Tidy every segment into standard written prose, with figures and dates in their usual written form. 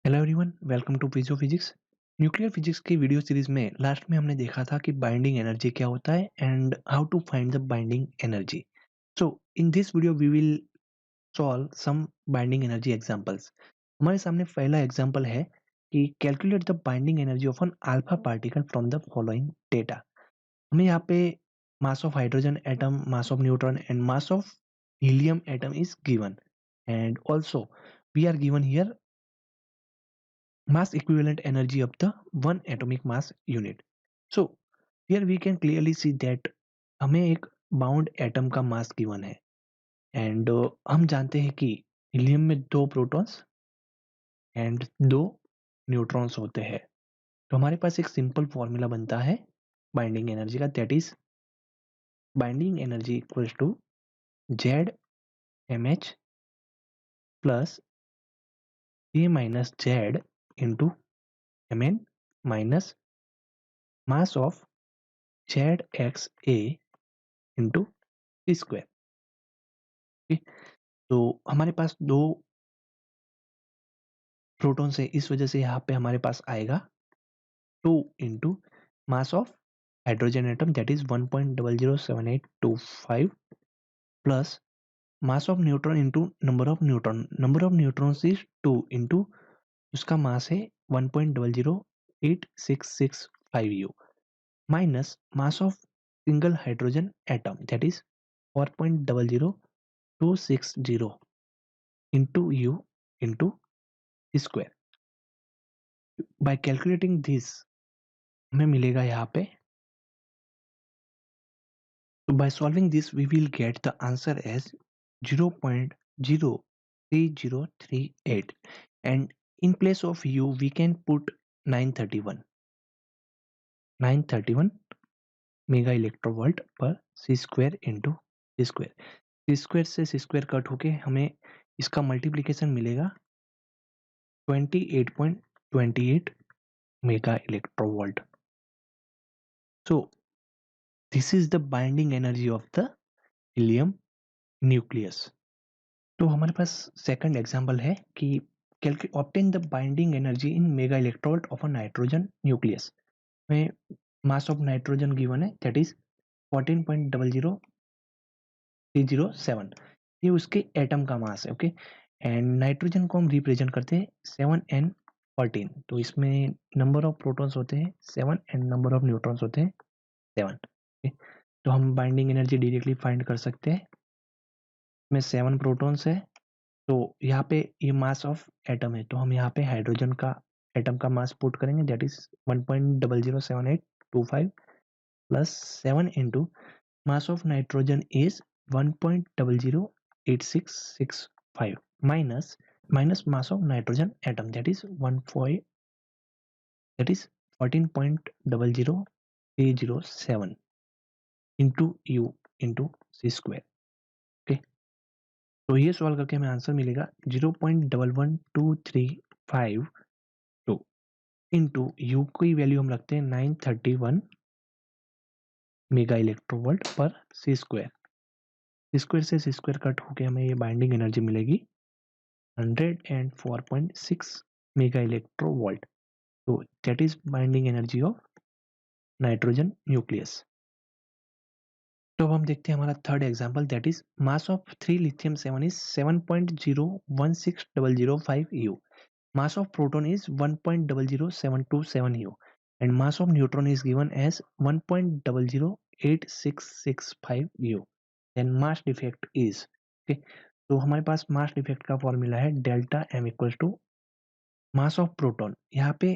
Hello everyone, welcome to physio physics. Nuclear physics की video series में last में हमने देखा था कि बाइंडिंग एनर्जी क्या होता है and how to find the binding energy. So in this video we will solve some binding energy examples. हमारे सामने पहला एग्जांपल है कि calculate the binding energy of an alpha particle from the following data. हमें यहाँ पे mass of hydrogen atom, mass of neutron and mass of helium atom is given and also we are given here mass equivalent energy of the one atomic mass unit. So here we can clearly see that हमें एक bound atom का mass given है and हम जानते हैं कि helium में 2 protons and 2 neutrons होते हैं। तो हमारे पास एक सिंपल फॉर्मूला बनता है बाइंडिंग एनर्जी का, that is binding energy equals to Z M H plus A minus Z into M N minus mass of Z X A into square. तो हमारे पास 2 प्रोटॉन्स है, इस वजह से यहाँ पे हमारे पास आएगा 2 into mass of hydrogen atom that is 1.007825 plus mass of neutron into number of neutron. Number of neutrons is 2 into उसका मास है 1.008665 u minus mass of single hydrogen atom that is 4.00260 into u into square. By calculating this हमें मिलेगा यहाँ पे, तो by solving this we will get the answer as 0.03038 and in place of u we can put 931 mega electronvolt पर सी square into C square. सी square से सी square cut होके हमें इसका मल्टीप्लीकेशन मिलेगा 28.28 mega electronvolt. So this is the binding energy of the helium nucleus. तो हमारे पास second example है कि obtain the binding energy in mega electronvolt of a nitrogen nucleus में मास ऑफ नाइट्रोजन गिवन है दैट इज 14.00307। ये उसके atom का मास है, ओके। एंड नाइट्रोजन को हम रिप्रेजेंट करते हैं 7n14। तो इसमें नंबर ऑफ प्रोटॉन्स होते हैं 7 एंड नंबर ऑफ न्यूट्रॉन्स होते हैं 7, ओके। तो हम बाइंडिंग एनर्जी डायरेक्टली फाइंड कर सकते हैं। में 7 प्रोटॉन्स है, तो यहाँ पे ये मास ऑफ एटम है, तो हम यहाँ पे हाइड्रोजन का एटम का मास पुट करेंगे that is 1.007825 plus 7 into mass of nitrogen is 1.008665 minus mass of nitrogen atom that is 14.00307 into u into C square, okay. तो ये सॉल्व करके हमें आंसर मिलेगा 0.11235 इंटू यू की वैल्यू हम रखते हैं 931 मेगा इलेक्ट्रोवोल्ट पर सी स्क्वायर। सी स्क्वायर से सी स्क्वायर कट होके हमें ये बाइंडिंग एनर्जी मिलेगी 104.6 मेगा इलेक्ट्रोवोल्ट। तो that is binding energy of nitrogen nucleus. तो अब हम देखते हैं हमारा third example that is mass of 3 lithium 7 is 7.016005 you. Mass of proton is 1.00727 U and mass of neutron is given as 1.008665 U. Then mass defect is, okay, तो हमारे पास mass defect का फॉर्मूला है delta m equals to mass of proton. यहाँ पे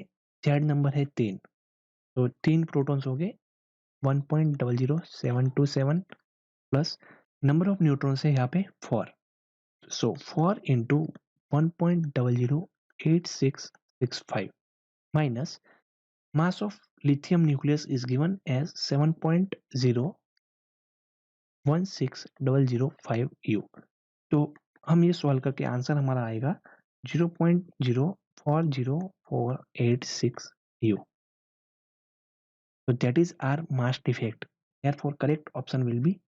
Z number है 3, तो 3 प्रोटॉन्स हो गए 1.00727 प्लस नंबर ऑफ न्यूट्रॉन्स है यहाँ पे 4, सो 4 into 1.008665 minus mass of lithium nucleus is given as 7.016005 U। तो हम ये सॉल्व करके आंसर हमारा आएगा 0.040486 U। So that is our mass defect. Therefore correct option will be